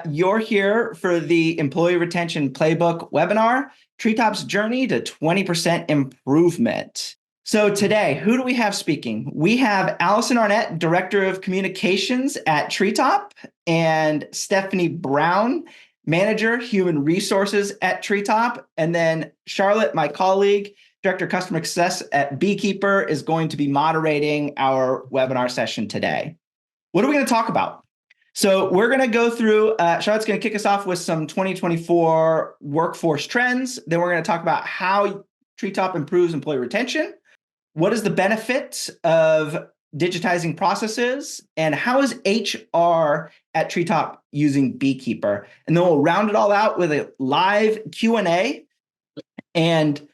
You're here for the Employee Retention Playbook webinar, Treetop's Journey to 20% Improvement. So today, who do we have speaking? We have Allison Arnett, Director of Communications at Treetop, and Stephanie Brown, Manager, Human Resources at Treetop. And then Charlotte, my colleague, Director of Customer Success at Beekeeper, is going to be moderating our webinar session today. What are we going to talk about? So we're going to go through, Charlotte's going to kick us off with some 2024 workforce trends. Then we're going to talk about how Treetop improves employee retention. What is the benefit of digitizing processes? And how is HR at Treetop using Beekeeper? And then we'll round it all out with a live Q&A. And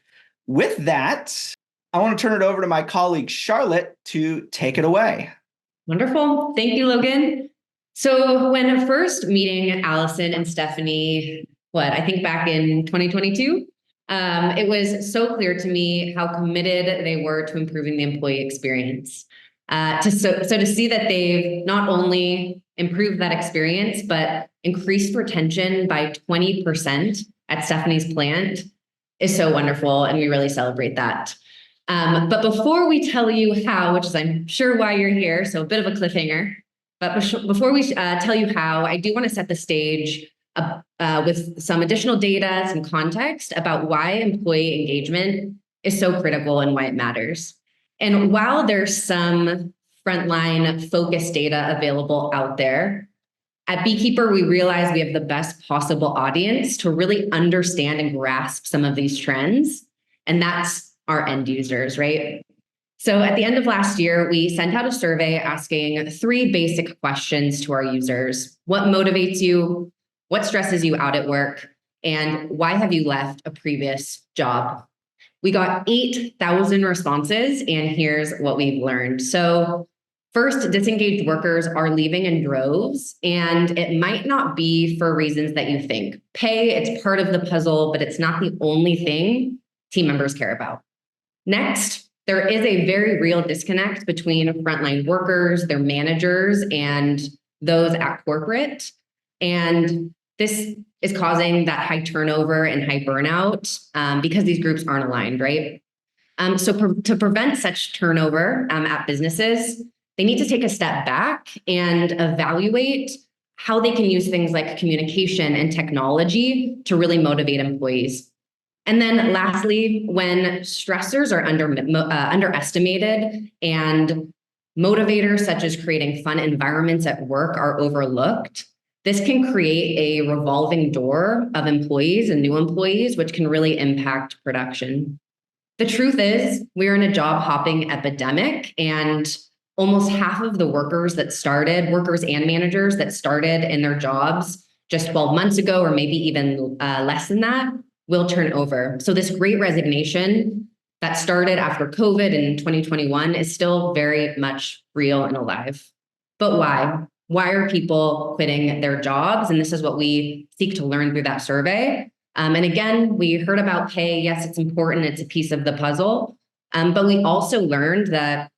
with that, I want to turn it over to my colleague, Charlotte, to take it away. Wonderful. Thank you, Logan. So when first meeting Allison and Stephanie, I think back in 2022, it was so clear to me how committed they were to improving the employee experience. To see that they've not only improved that experience, but increased retention by 20% at Stephanie's plant is so wonderful, and we really celebrate that. But before we tell you how, which is I'm sure why you're here, so a bit of a cliffhanger, but before we tell you how, I do want to set the stage with some additional data, some context about why employee engagement is so critical and why it matters. And while there's some frontline focus data available out there, at Beekeeper, we realize we have the best possible audience to really understand and grasp some of these trends, and that's our end users, right? So at the end of last year, we sent out a survey asking 3 basic questions to our users. What motivates you? What stresses you out at work? And why have you left a previous job? We got 8,000 responses, and here's what we've learned. So first, disengaged workers are leaving in droves, and it might not be for reasons that you think. Pay, it's part of the puzzle, but it's not the only thing team members care about. Next, there is a very real disconnect between frontline workers, their managers, and those at corporate. And this is causing that high turnover and high burnout because these groups aren't aligned, right? To prevent such turnover at businesses, they need to take a step back and evaluate how they can use things like communication and technology to really motivate employees. And then lastly, when stressors are underestimated and motivators such as creating fun environments at work are overlooked, this can create a revolving door of employees and new employees, which can really impact production. The truth is, we're in a job hopping epidemic, and almost half of the workers and managers that started in their jobs just 12 months ago, or maybe even less than that, will turn over. So this great resignation that started after COVID in 2021 is still very much real and alive. But why? Why are people quitting their jobs? And this is what we seek to learn through that survey. And again, we heard about pay. Yes, it's important. It's a piece of the puzzle. But we also learned that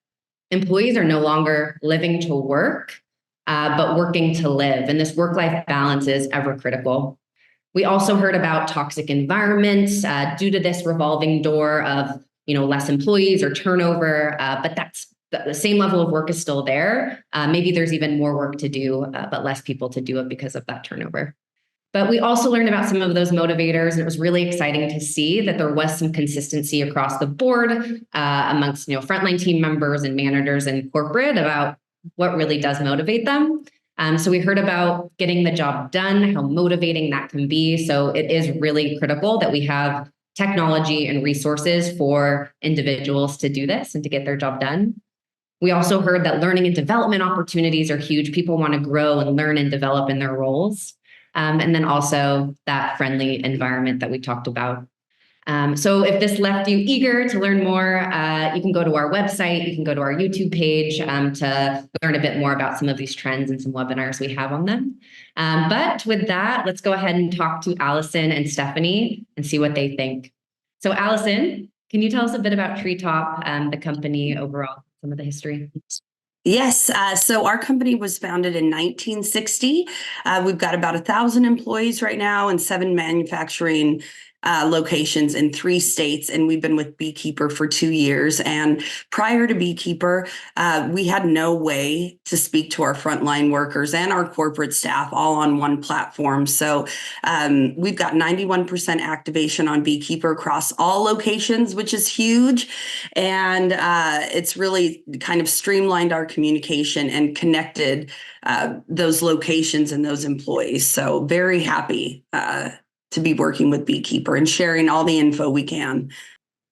employees are no longer living to work, but working to live. And this work-life balance is ever critical. We also heard about toxic environments due to this revolving door of less employees or turnover, but that's the same level of work is still there. Maybe there's even more work to do, but less people to do it because of that turnover. But we also learned about some of those motivators, and it was really exciting to see that there was some consistency across the board amongst frontline team members and managers and corporate about what really does motivate them. So we heard about getting the job done, how motivating that can be. So it is really critical that we have technology and resources for individuals to do this and to get their job done. We also heard that learning and development opportunities are huge. People want to grow and learn and develop in their roles. And then also that friendly environment that we talked about. So if this left you eager to learn more, you can go to our website, you can go to our YouTube page to learn a bit more about some of these trends and some webinars we have on them. But with that, let's go ahead and talk to Allison and Stephanie and see what they think. So Allison, can you tell us a bit about Treetop, the company overall, some of the history? Yes. So our company was founded in 1960. We've got about 1,000 employees right now and 7 manufacturing locations in 3 states. And we've been with Beekeeper for 2 years. And prior to Beekeeper, we had no way to speak to our frontline workers and our corporate staff all on one platform. So we've got 91% activation on Beekeeper across all locations, which is huge. And it's really kind of streamlined our communication and connected those locations and those employees. So very happy to be working with Beekeeper and sharing all the info we can.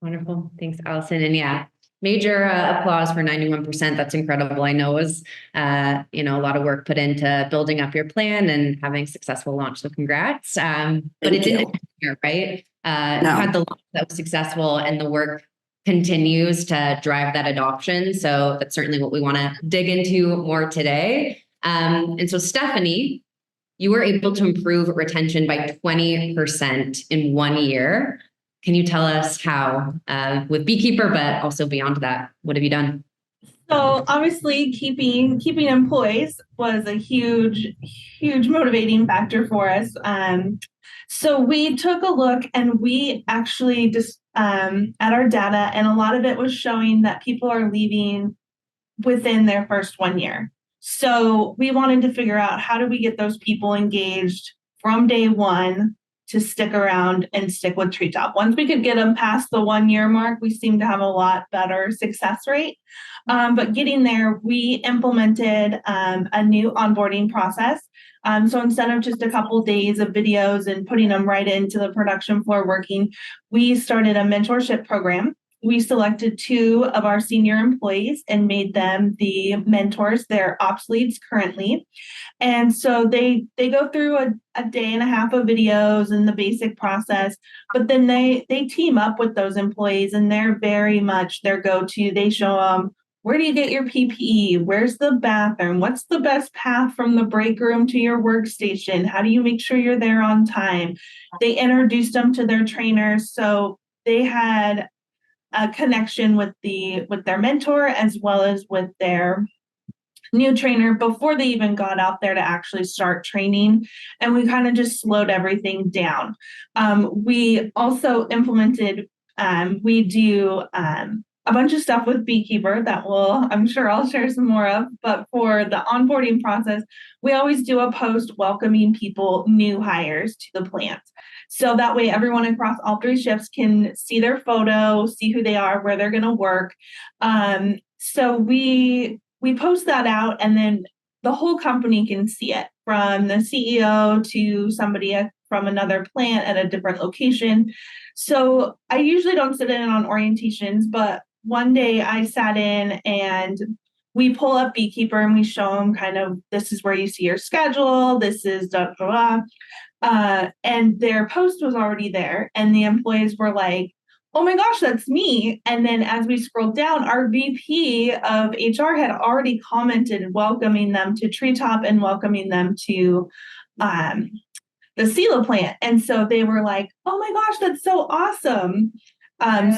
Wonderful. Thanks, Allison. And yeah, major applause for 91%. That's incredible. I know it was, a lot of work put into building up your plan and having a successful launch. So congrats. But it didn't end here, right? You had the launch that was successful and the work continues to drive that adoption. So that's certainly what we want to dig into more today. And so Stephanie, you were able to improve retention by 20% in 1 year. Can you tell us how with Beekeeper, but also beyond that? What have you done? So obviously keeping employees was a huge motivating factor for us. So we took a look and we actually just at our data, and a lot of it was showing that people are leaving within their first 1 year. So we wanted to figure out, how do we get those people engaged from day one to stick around and stick with Treetop? Once we could get them past the 1 year mark, we seemed to have a lot better success rate. But getting there, we implemented a new onboarding process. So instead of just a couple of days of videos and putting them right into the production floor working, we started a mentorship program. We selected 2 of our senior employees and made them the mentors. They're ops leads currently. And so they go through a day and a half of videos and the basic process, but then they team up with those employees, and they're very much their go-to. They show them, where do you get your PPE? Where's the bathroom? What's the best path from the break room to your workstation? How do you make sure you're there on time? They introduced them to their trainers. So they had a connection with their mentor as well as with their new trainer before they even got out there to actually start training. And we kind of just slowed everything down. We also implemented, we do a bunch of stuff with Beekeeper that I'm sure I'll share some more of, but for the onboarding process, we always do a post welcoming people, new hires to the plant. So that way everyone across all 3 shifts can see their photo, see who they are, where they're going to work. So we post that out, and then the whole company can see it, from the CEO to somebody from another plant at a different location. So I usually don't sit in on orientations, but one day I sat in and we pull up Beekeeper and we show them kind of, this is where you see your schedule. This is blah, blah, blah. And their post was already there. And the employees were like, oh my gosh, that's me. And then as we scrolled down, our VP of HR had already commented welcoming them to Treetop and welcoming them to the Sela plant. And so they were like, oh my gosh, that's so awesome.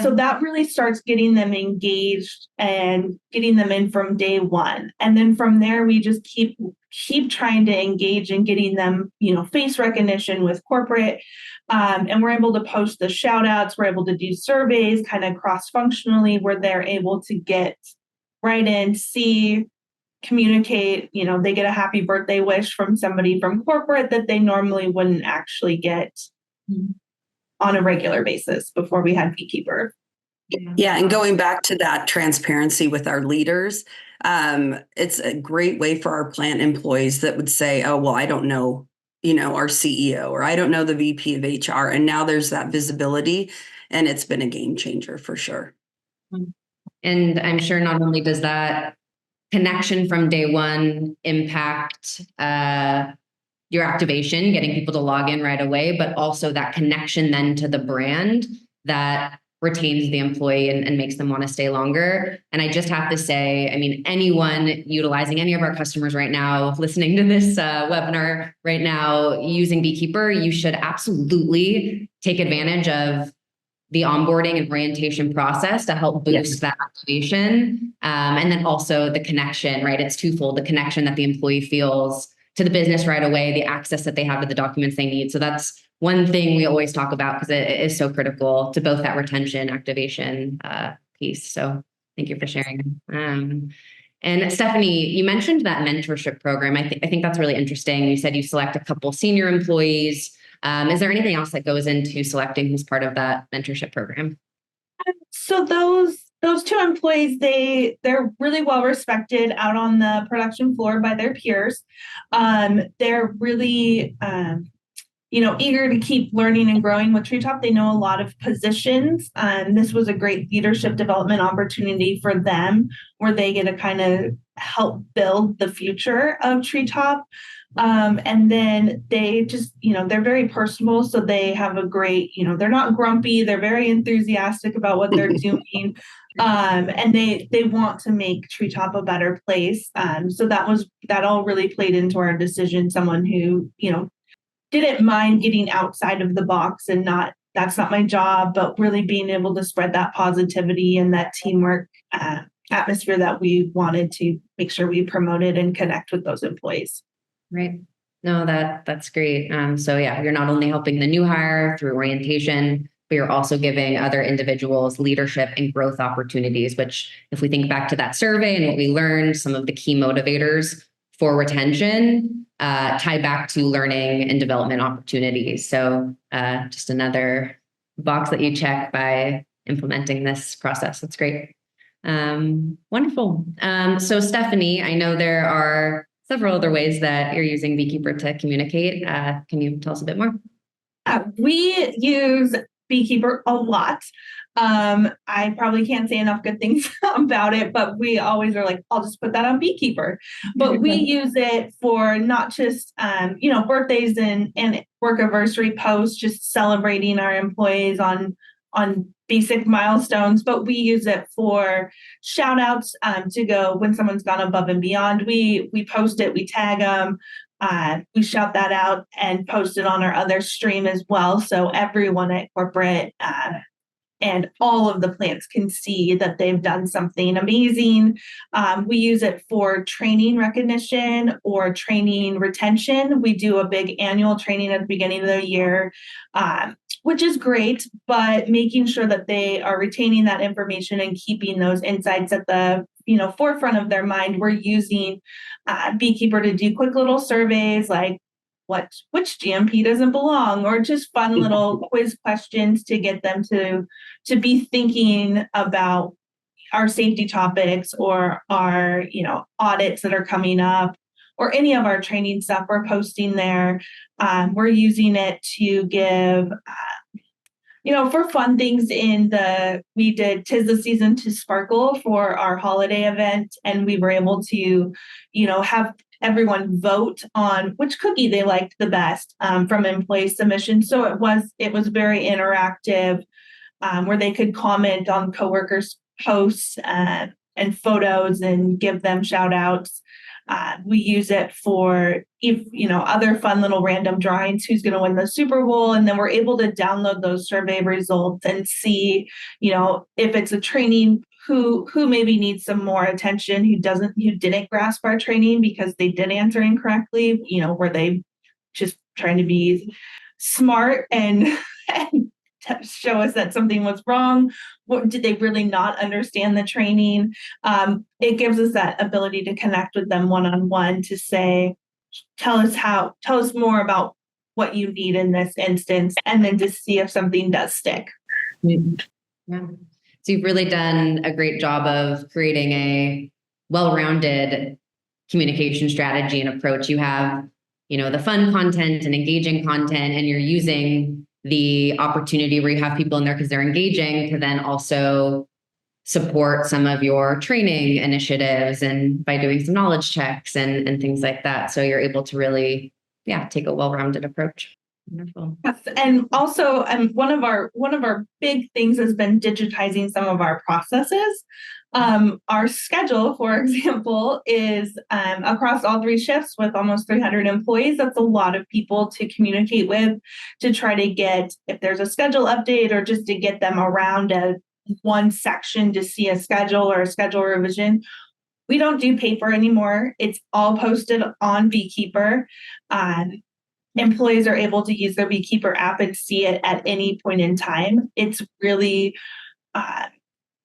So that really starts getting them engaged and getting them in from day one. And then from there, we just keep trying to engage and getting them, face recognition with corporate. And we're able to post the shout outs. We're able to do surveys kind of cross-functionally, where they're able to get right in, see, communicate, they get a happy birthday wish from somebody from corporate that they normally wouldn't actually get on a regular basis before we had Beekeeper. Yeah, and going back to that transparency with our leaders, it's a great way for our plant employees that would say, oh, well, I don't know, our CEO, or I don't know the VP of HR. And now there's that visibility, and it's been a game changer for sure. And I'm sure not only does that connection from day one impact your activation, getting people to log in right away, but also that connection then to the brand that retains the employee and makes them want to stay longer. And I just have to say, anyone utilizing any of our customers right now, listening to this webinar right now, using Beekeeper, you should absolutely take advantage of the onboarding and orientation process to help boost that activation. And then also the connection, right? It's twofold, the connection that the employee feels to the business right away, the access that they have to the documents they need. So that's one thing we always talk about because it is so critical to both that retention activation piece. So thank you for sharing. And Stephanie, you mentioned that mentorship program. I think that's really interesting. You said you select a couple senior employees. Is there anything else that goes into selecting who's part of that mentorship program? So those two employees, they're really well respected out on the production floor by their peers. They're really eager to keep learning and growing with Treetop. They know a lot of positions. This was a great leadership development opportunity for them where they get to kind of help build the future of Treetop. And then they just, they're very personable. So they have a great, they're not grumpy. They're very enthusiastic about what they're doing. And they want to make Treetop a better place. So that all really played into our decision. Someone who, didn't mind getting outside of the box and that's not my job, but really being able to spread that positivity and that teamwork atmosphere that we wanted to make sure we promoted and connect with those employees. Right. No, that's great. So yeah, you're not only helping the new hire through orientation, but you're also giving other individuals leadership and growth opportunities, which if we think back to that survey and what we learned, some of the key motivators for retention tie back to learning and development opportunities. So just another box that you check by implementing this process. That's great. Wonderful. So Stephanie, I know there are several other ways that you're using Beekeeper to communicate. Can you tell us a bit more? We use Beekeeper a lot. I probably can't say enough good things about it, but we always are like, I'll just put that on Beekeeper. But we use it for not just, birthdays and work anniversary posts, just celebrating our employees on basic milestones, but we use it for shout outs to go when someone's gone above and beyond. We post it, we tag them, we shout that out and post it on our other stream as well. So everyone at corporate and all of the plants can see that they've done something amazing. We use it for training recognition or training retention. We do a big annual training at the beginning of the year, which is great, but making sure that they are retaining that information and keeping those insights at the forefront of their mind. We're using Beekeeper to do quick little surveys like which GMP doesn't belong, or just fun little quiz questions to get them to be thinking about our safety topics or our audits that are coming up, or any of our training stuff we're posting there. We're using it to give for fun things we did 'Tis the Season to Sparkle for our holiday event, and we were able to have everyone vote on which cookie they liked the best from employee submission. So it was very interactive, where they could comment on coworkers' posts and photos and give them shout outs. We use it for other fun little random drawings, who's going to win the Super Bowl, and then we're able to download those survey results and see if it's a training who maybe needs some more attention, who didn't grasp our training because they did answer incorrectly, were they just trying to be smart and show us that something was wrong? What did they really not understand the training? It gives us that ability to connect with them one-on-one to say, tell us more about what you need in this instance, and then to see if something does stick. Yeah. So you've really done a great job of creating a well-rounded communication strategy and approach. You have, the fun content and engaging content, and you're using the opportunity where you have people in there because they're engaging to then also support some of your training initiatives and by doing some knowledge checks and things like that. So you're able to really, take a well-rounded approach. Wonderful. Yes, and also, one of our big things has been digitizing some of our processes. Our schedule, for example, is across all 3 shifts with almost 300 employees. That's a lot of people to communicate with, to try to get if there's a schedule update or just to get them around one section to see a schedule or a schedule revision. We don't do paper anymore. It's all posted on Beekeeper. Employees are able to use their Beekeeper app and see it at any point in time. It's really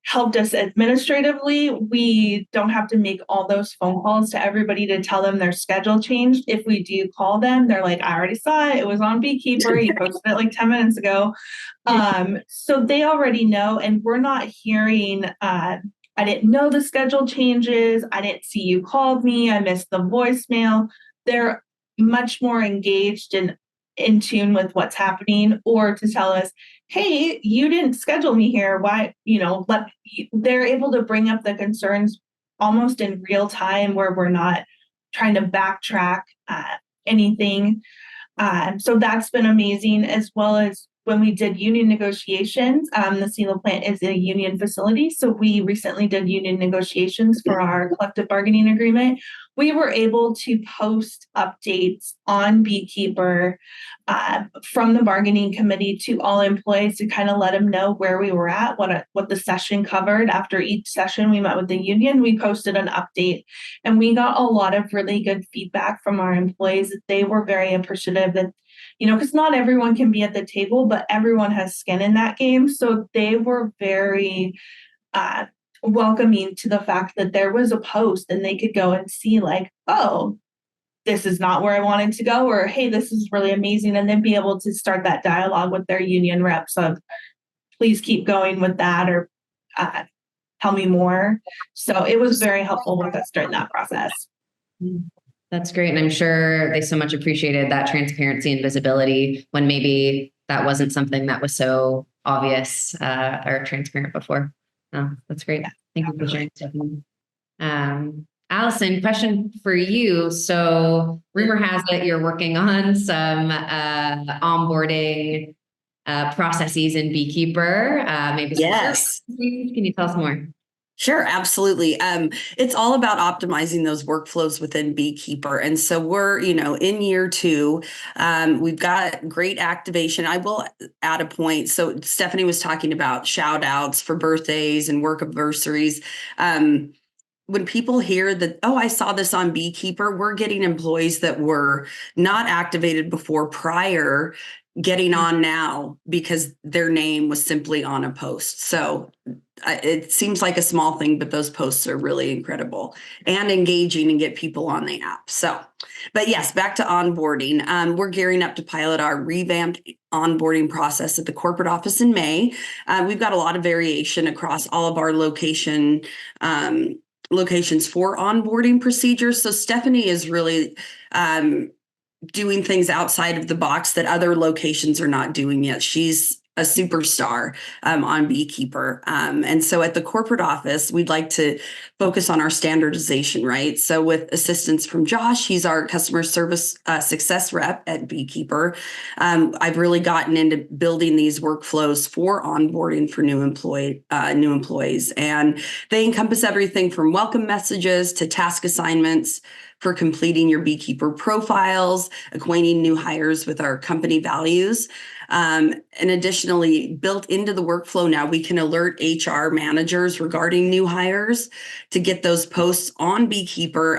helped us administratively. We don't have to make all those phone calls to everybody to tell them their schedule changed. If we do call them, they're like, I already saw it. It was on Beekeeper. You posted it like 10 minutes ago. So they already know, and we're not hearing, I didn't know the schedule changes. I didn't see you called me. I missed the voicemail. They're much more engaged and in tune with what's happening, or to tell us, hey, you didn't schedule me here. Why, they're able to bring up the concerns almost in real time, where we're not trying to backtrack anything. So that's been amazing, as well as when we did union negotiations. The Silo plant is a union facility, so we recently did union negotiations for our collective bargaining agreement. We were able to post updates on Beekeeper from the bargaining committee to all employees to kind of let them know where we were at, what the session covered. After each session we met with the union, we posted an update, and we got a lot of really good feedback from our employees. They were very appreciative that, because not everyone can be at the table, but everyone has skin in that game. So they were very welcoming to the fact that there was a post and they could go and see, like, oh, this is not where I wanted to go, or hey, this is really amazing. And then be able to start that dialogue with their union reps of, please keep going with that, or tell me more. So it was very helpful with us during that process. That's great. And I'm sure they so much appreciated that transparency and visibility when maybe that wasn't something that was so obvious or transparent before. Oh, that's great. Thank you for sharing, Stephanie. Allison, question for you. So rumor has it you're working on some onboarding processes in Beekeeper. Maybe Yes. Can you tell us more? Sure, absolutely. It's all about optimizing those workflows within Beekeeper. And so we're, in year 2, we've got great activation. I will add a point. So Stephanie was talking about shout outs for birthdays and work anniversaries. When people hear that, oh, I saw this on Beekeeper, we're getting employees that were not activated before prior getting on now because their name was simply on a post. So it seems like a small thing, but those posts are really incredible and engaging and get people on the app. So, but yes, back to onboarding. We're gearing up to pilot our revamped onboarding process at the corporate office in May. We've got a lot of variation across all of our locations for onboarding procedures. So Stephanie is really doing things outside of the box that other locations are not doing yet. She's a superstar on Beekeeper. And so at the corporate office, we'd like to focus on our standardization, right? So with assistance from Josh, he's our customer service success rep at Beekeeper. I've really gotten into building these workflows for onboarding for new employees. And they encompass everything from welcome messages to task assignments for completing your Beekeeper profiles, acquainting new hires with our company values. And additionally, built into the workflow now, we can alert HR managers regarding new hires to get those posts on Beekeeper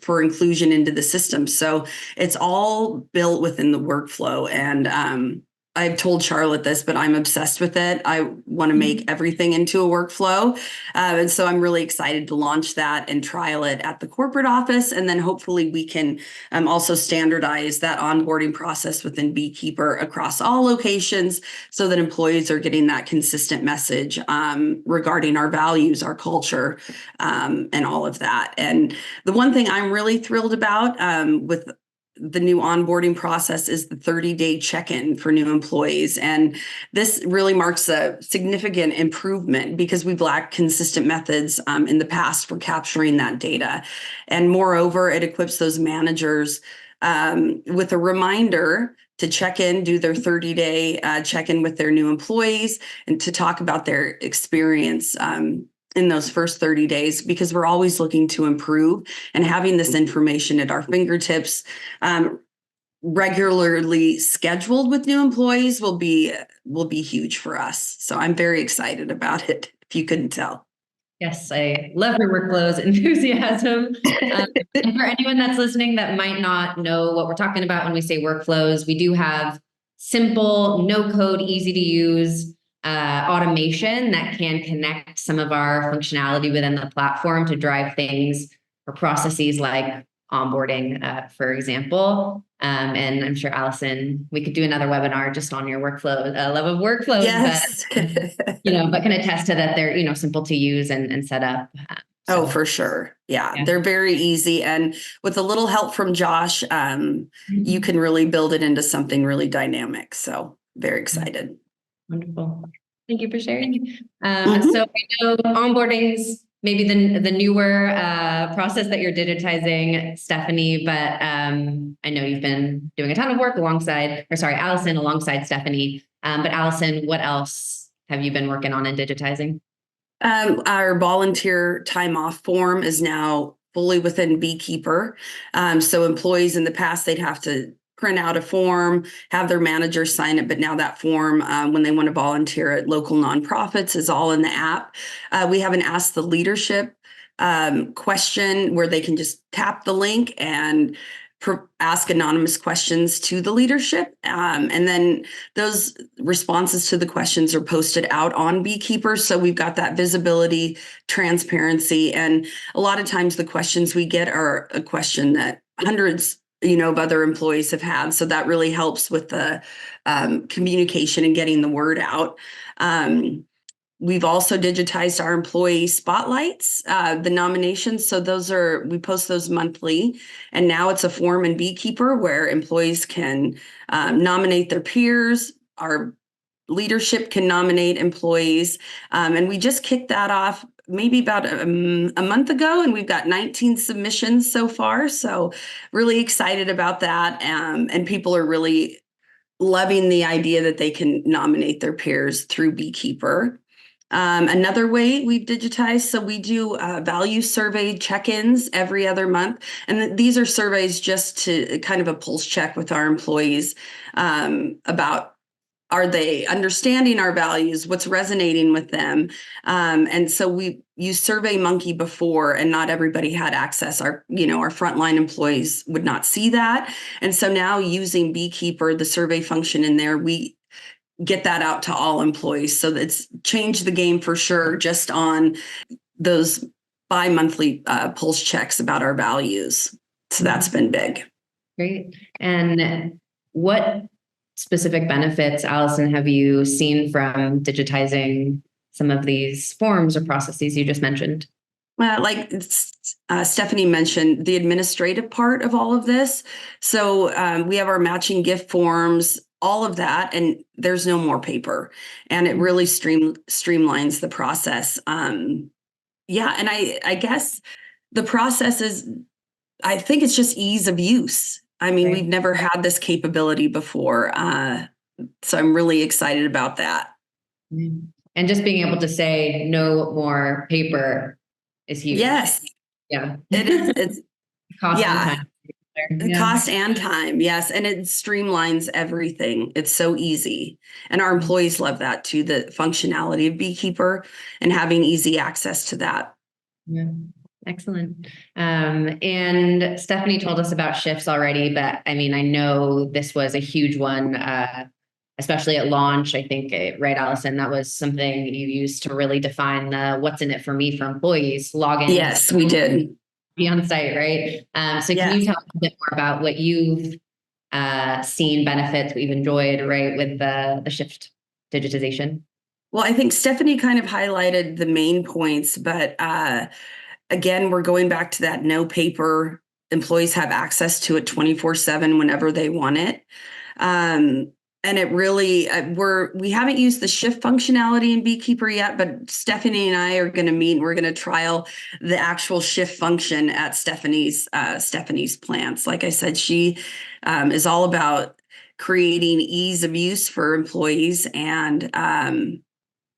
for inclusion into the system. So it's all built within the workflow. And I've told Charlotte this, but I'm obsessed with it. I want to make everything into a workflow. And so I'm really excited to launch that and trial it at the corporate office. And then hopefully we can also standardize that onboarding process within Beekeeper across all locations so that employees are getting that consistent message regarding our values, our culture, and all of that. And the one thing I'm really thrilled about with the new onboarding process is the 30-day check-in for new employees. And this really marks a significant improvement because we've lacked consistent methods in the past for capturing that data. And moreover, it equips those managers with a reminder to check in, do their 30-day check-in with their new employees, and to talk about their experience in those first 30 days, because we're always looking to improve, and having this information at our fingertips, regularly scheduled with new employees will be huge for us. So I'm very excited about it, if you couldn't tell. Yes, I love your workflows enthusiasm. And for anyone that's listening that might not know what we're talking about when we say workflows, we do have simple, no code, easy to use automation that can connect some of our functionality within the platform to drive things or processes like onboarding, for example. And I'm sure, Allison, we could do another webinar just on your workflow, love of workflows. Yes. But can attest to that they're, simple to use and set up. Oh, for sure. Yeah, they're very easy. And with a little help from Josh, you can really build it into something really dynamic. So very excited. Wonderful. Thank you for sharing. So I know onboarding's maybe the newer process that you're digitizing, Stephanie, but I know you've been doing a ton of work Allison alongside Stephanie. But Allison, what else have you been working on in digitizing? Our volunteer time off form is now fully within Beekeeper. So employees in the past, they'd have to print out a form, have their manager sign it. But now that form, when they want to volunteer at local nonprofits, is all in the app. We have an Ask the Leadership question where they can just tap the link and ask anonymous questions to the leadership. And then those responses to the questions are posted out on Beekeeper. So we've got that visibility, transparency. And a lot of times the questions we get are a question that hundreds of other employees have had. So that really helps with the communication and getting the word out. We've also digitized our employee spotlights, the nominations. So we post those monthly. And now it's a form in Beekeeper where employees can nominate their peers. Our leadership can nominate employees. And we just kicked that off maybe about a month ago, and we've got 19 submissions so far. So really excited about that. And people are really loving the idea that they can nominate their peers through Beekeeper. Another way we've digitized, so we do value survey check-ins every other month. And these are surveys just to kind of a pulse check with our employees about, are they understanding our values? What's resonating with them? And so we used SurveyMonkey before, and not everybody had access. Our frontline employees would not see that. And so now using Beekeeper, the survey function in there, we get that out to all employees. So it's changed the game for sure, just on those bi-monthly pulse checks about our values. So that's been big. Great. And what specific benefits, Allison, have you seen from digitizing some of these forms or processes you just mentioned? Well, like Stephanie mentioned, the administrative part of all of this. So we have our matching gift forms, all of that, and there's no more paper, and it really streamlines the process. And I guess the process is, I think it's just ease of use. I mean, We've never had this capability before. So I'm really excited about that. And just being able to say no more paper is huge. Yes. Yeah. It is. It's cost and time. Cost and time. Yes. And it streamlines everything. It's so easy. And our employees love that too, the functionality of Beekeeper and having easy access to that. Yeah. Excellent. And Stephanie told us about shifts already, but I mean, I know this was a huge one, especially at launch. I think, right, Allison, that was something you used to really define the what's in it for me for employees, log in. Yes, we did. Be on site, right? So can you tell us a bit more about what you've seen benefits, we've enjoyed, right, with the shift digitization? Well, I think Stephanie kind of highlighted the main points, but again, we're going back to that no paper. Employees have access to it 24/7 whenever they want it. And it really, we haven't used the shift functionality in Beekeeper yet, but Stephanie and I are going to meet. We're going to trial the actual shift function at Stephanie's plants. Like I said, she is all about creating ease of use for employees and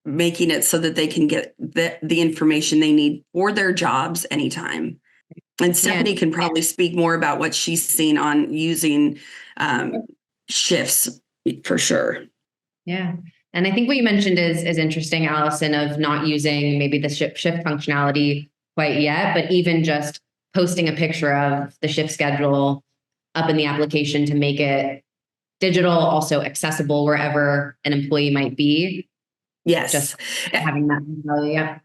making it so that they can get the information they need for their jobs anytime. And Stephanie can probably speak more about what she's seen on using shifts for sure. Yeah. And I think what you mentioned is interesting, Allison, of not using maybe the shift functionality quite yet, but even just posting a picture of the shift schedule up in the application to make it digital, also accessible wherever an employee might be. Yes. Just having that. Yeah.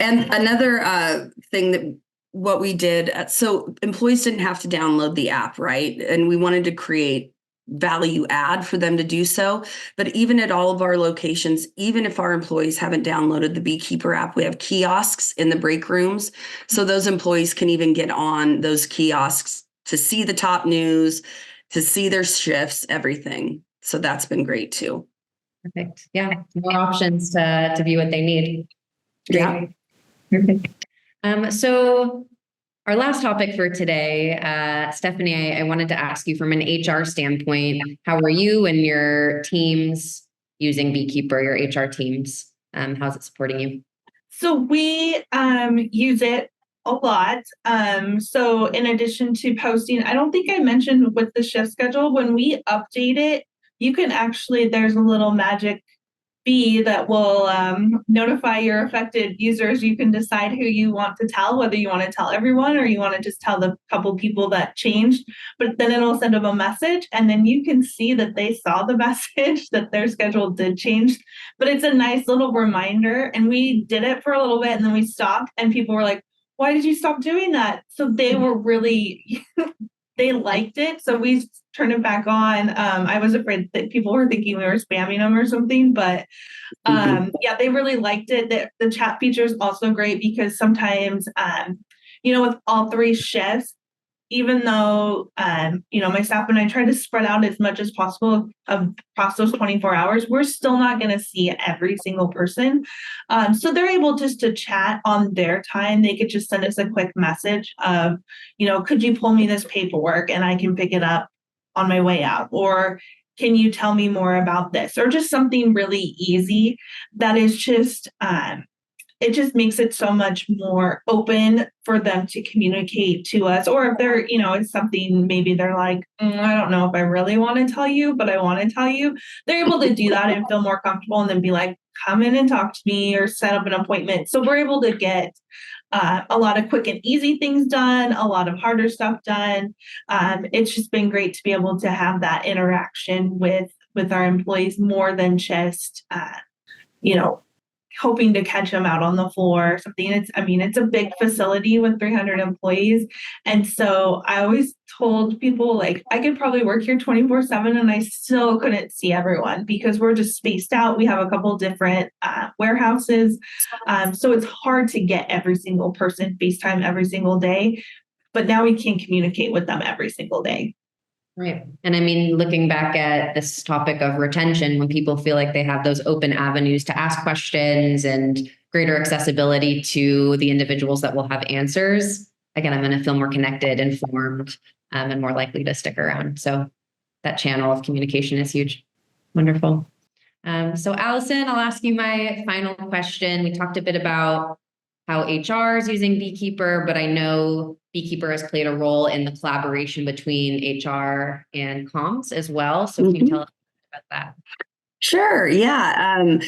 And another thing that what we did, so employees didn't have to download the app, right? And we wanted to create value add for them to do so. But even at all of our locations, even if our employees haven't downloaded the Beekeeper app, we have kiosks in the break rooms. So those employees can even get on those kiosks to see the top news, to see their shifts, everything. So that's been great too. Perfect. Yeah. More options to view what they need. Great. Yeah. Perfect. So our last topic for today, Stephanie, I wanted to ask you from an HR standpoint, how are you and your teams using Beekeeper, your HR teams? How's it supporting you? So we use it a lot. So in addition to posting, I don't think I mentioned with the shift schedule, when we update it, you can actually, there's a little magic bee that will notify your affected users. You can decide who you want to tell, whether you want to tell everyone or you want to just tell the couple people that changed, but then it'll send them a message and then you can see that they saw the message that their schedule did change. But it's a nice little reminder, and we did it for a little bit and then we stopped and people were like, why did you stop doing that? So they were really they liked it, so we turned it back on. I was afraid that people were thinking we were spamming them or something, but yeah, they really liked it. The chat feature is also great because sometimes, with all three shifts, even though, my staff and I try to spread out as much as possible across those 24 hours, we're still not going to see every single person. So they're able just to chat on their time. They could just send us a quick message of, could you pull me this paperwork and I can pick it up on my way out? Or can you tell me more about this? Or just something really easy that is just, it just makes it so much more open for them to communicate to us. Or if they're, it's something maybe they're like, I don't know if I really want to tell you, but I want to tell you. They're able to do that and feel more comfortable and then be like, come in and talk to me or set up an appointment. So we're able to get a lot of quick and easy things done, a lot of harder stuff done. It's just been great to be able to have that interaction with our employees more than just, hoping to catch them out on the floor or something. It's a big facility with 300 employees. And so I always told people, like, I could probably work here 24/7 and I still couldn't see everyone because we're just spaced out. We have a couple different warehouses. So it's hard to get every single person FaceTime every single day, but now we can communicate with them every single day. Right. And looking back at this topic of retention, when people feel like they have those open avenues to ask questions and greater accessibility to the individuals that will have answers, again, I'm going to feel more connected, informed, and more likely to stick around. So that channel of communication is huge. Wonderful. So Allison, I'll ask you my final question. We talked a bit about how HR is using Beekeeper, but I know Beekeeper has played a role in the collaboration between HR and comms as well. So can you tell us about that? Sure. Yeah.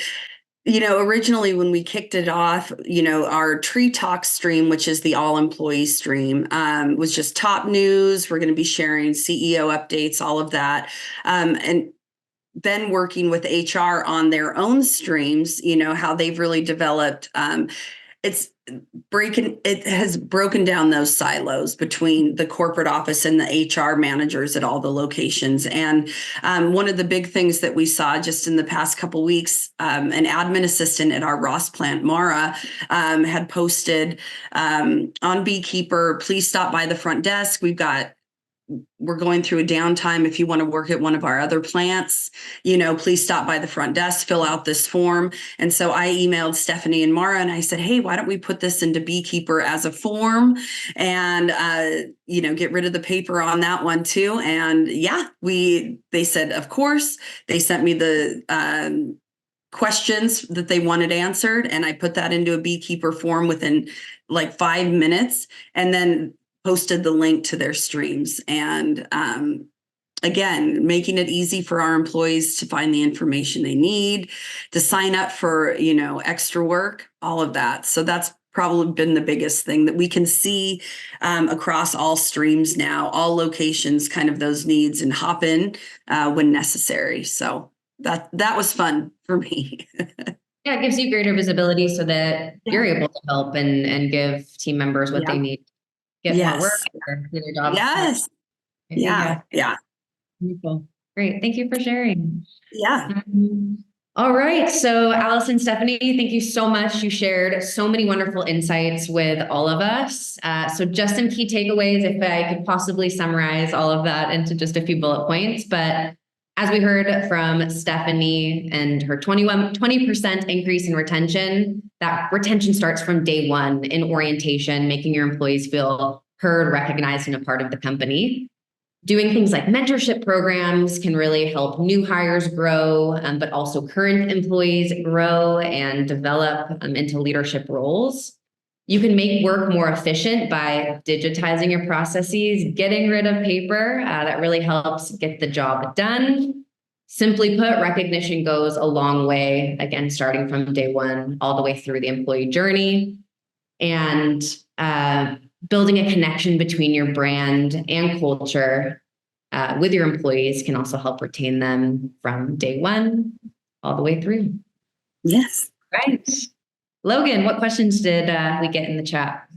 Originally when we kicked it off, our Tree Talk stream, which is the all employee stream, was just top news. We're going to be sharing CEO updates, all of that. And then working with HR on their own streams, how they've really developed, it has broken down those silos between the corporate office and the HR managers at all the locations. And one of the big things that we saw just in the past couple weeks, an admin assistant at our Ross plant, Mara, had posted on Beekeeper, please stop by the front desk. We've got we're going through a downtime. If you want to work at one of our other plants, please stop by the front desk, fill out this form. And so I emailed Stephanie and Mara and I said, hey, why don't we put this into Beekeeper as a form and, get rid of the paper on that one too. And yeah, they said, of course. They sent me the questions that they wanted answered. And I put that into a Beekeeper form within like 5 minutes and then posted the link to their streams. And again, making it easy for our employees to find the information they need, to sign up for, extra work, all of that. So that's probably been the biggest thing that we can see across all streams now, all locations, kind of those needs, and hop in when necessary. So that was fun for me. Yeah, it gives you greater visibility so that you're able to help and give team members what they need to get more work or do their jobs. Yes. Yeah. Wonderful. Great. Thank you for sharing. Yeah. All right. So Allison, Stephanie, thank you so much. You shared so many wonderful insights with all of us. So just some key takeaways, if I could possibly summarize all of that into just a few bullet points. But as we heard from Stephanie and her 20% increase in retention, that retention starts from day one in orientation, making your employees feel heard, recognized, and a part of the company. Doing things like mentorship programs can really help new hires grow, but also current employees grow and develop into leadership roles. You can make work more efficient by digitizing your processes, getting rid of paper. That really helps get the job done. Simply put, recognition goes a long way, again, starting from day one all the way through the employee journey. And building a connection between your brand and culture with your employees can also help retain them from day one all the way through. Yes. Right. Logan, what questions did we get in the chat?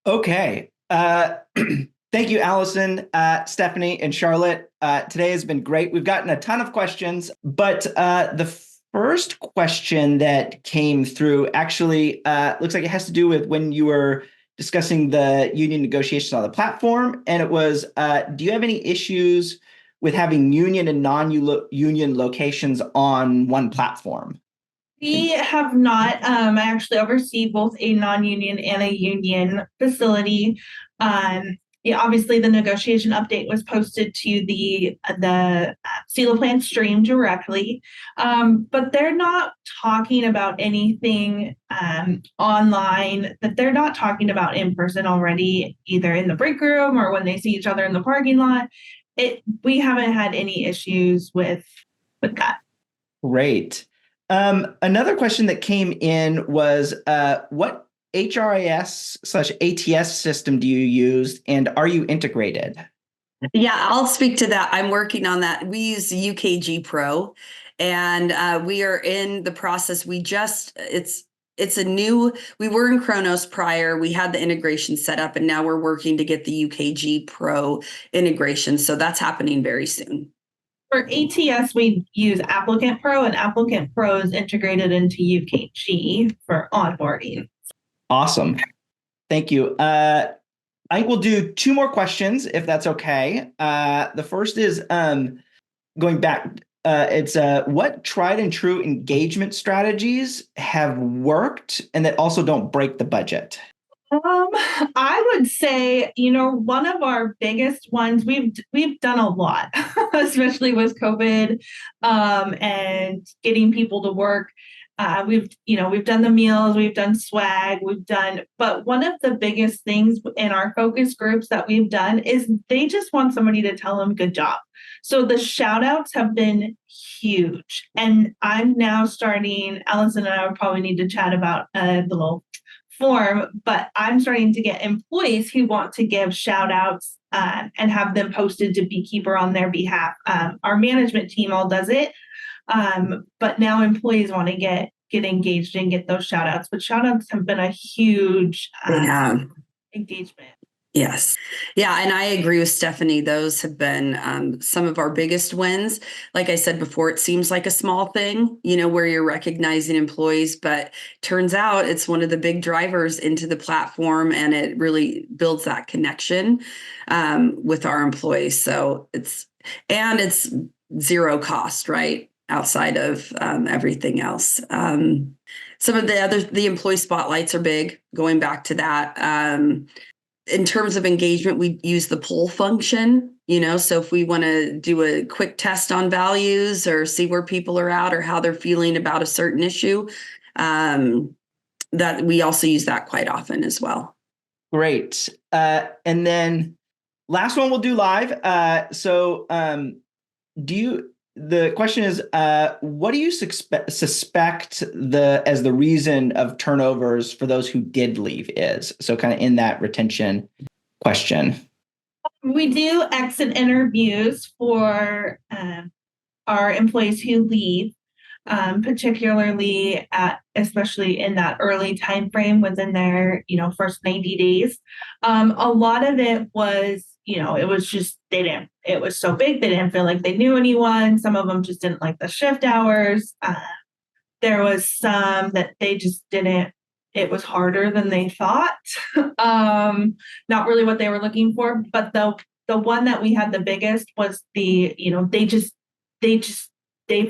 Okay. Thank you, Allison, Stephanie, and Charlotte. Today has been great. We've gotten a ton of questions, but the first question that came through actually looks like it has to do with when you were discussing the union negotiations on the platform. And it was, do you have any issues with having union and non-union locations on one platform? We have not. I actually oversee both a non-union and a union facility. Obviously, the negotiation update was posted to the Silo Plant stream directly, but they're not talking about anything online that they're not talking about in person already, either in the break room or when they see each other in the parking lot. We haven't had any issues with that. Great. Another question that came in was, what HRIS/ATS system do you use, and are you integrated? Yeah, I'll speak to that. I'm working on that. We use UKG Pro, and we are in the process. It's a new, we were in Kronos prior. We had the integration set up, and now we're working to get the UKG Pro integration. So that's happening very soon. For ATS, we use Applicant Pro, and Applicant Pro is integrated into UKG for onboarding. Awesome. Thank you. I think we'll do two more questions, if that's okay. The first is going back. It's what tried and true engagement strategies have worked and that also don't break the budget? I would say, one of our biggest ones, we've done a lot, especially with COVID, and getting people to work. We've done the meals, we've done swag, but one of the biggest things in our focus groups that we've done is they just want somebody to tell them good job. So the shout outs have been huge. And I'm now starting, Allison and I would probably need to chat about the little form, but I'm starting to get employees who want to give shout outs and have them posted to Beekeeper on their behalf. Our management team all does it. But now employees want to get engaged and get those shout outs. But shout outs have been a huge engagement. Yes. Yeah. And I agree with Stephanie. Those have been some of our biggest wins. Like I said before, it seems like a small thing, where you're recognizing employees, but turns out it's one of the big drivers into the platform, and it really builds that connection with our employees. So it's zero cost, right? Outside of everything else. Some of the employee spotlights are big, going back to that. In terms of engagement, we use the poll function, so if we want to do a quick test on values or see where people are at or how they're feeling about a certain issue, that we also use that quite often as well. Great. And then last one we'll do live. The question is, what do you suspect as the reason of turnovers for those who did leave is? So kind of in that retention question. We do exit interviews for our employees who leave, particularly especially in that early time frame within their first 90 days. A lot of it was it was just it was so big they didn't feel like they knew anyone. Some of them just didn't like the shift hours. There was some that they just didn't. It was harder than they thought. Not really what they were looking for. But the one that we had the biggest was they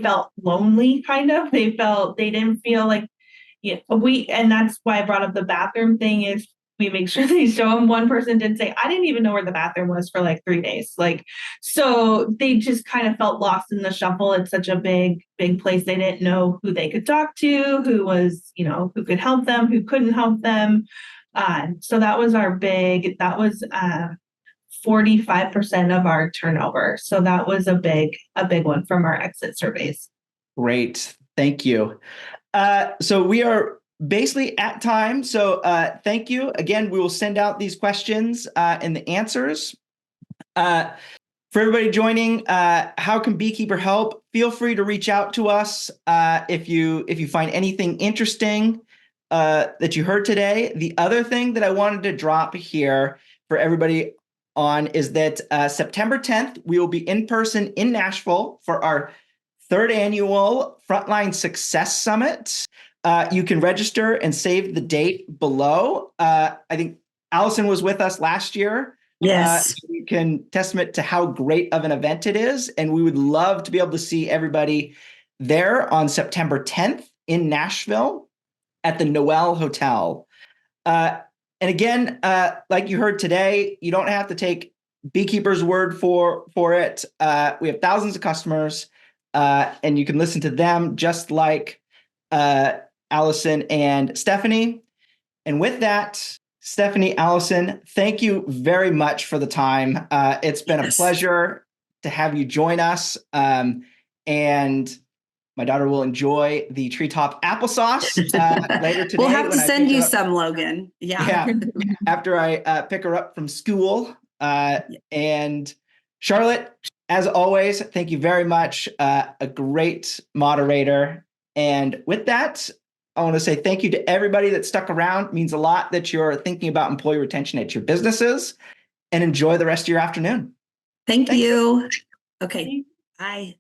felt lonely, kind of. They didn't feel like, and that's why I brought up the bathroom thing. Is we make sure they show them. One person did say, I didn't even know where the bathroom was for like 3 days. So they just kind of felt lost in the shuffle. It's such a big place. They didn't know who they could talk to, who could help them, who couldn't help them. So that was 45% of our turnover. So that was a big one from our exit surveys. Great. Thank you. So we are basically at time. So thank you. Again, we will send out these questions and the answers. For everybody joining, how can Beekeeper help? Feel free to reach out to us if you find anything interesting that you heard today. The other thing that I wanted to drop here for everybody on is that September 10th, we will be in person in Nashville for our 3rd annual Frontline Success Summit. You can register and save the date below. I think Allison was with us last year. Yes. You can testament to how great of an event it is. And we would love to be able to see everybody there on September 10th in Nashville at the Noel Hotel. And again, like you heard today, you don't have to take Beekeeper's word for it. We have thousands of customers, and you can listen to them just like Allison and Stephanie. And with that, Stephanie, Allison, thank you very much for the time. It's been a pleasure to have you join us. And my daughter will enjoy the treetop applesauce later today. We'll have to send you some, Logan. Yeah. After I pick her up from school. And Charlotte, as always, thank you very much. A great moderator. And with that, I want to say thank you to everybody that stuck around. It means a lot that you're thinking about employee retention at your businesses, and enjoy the rest of your afternoon. Thank you. Okay. Bye.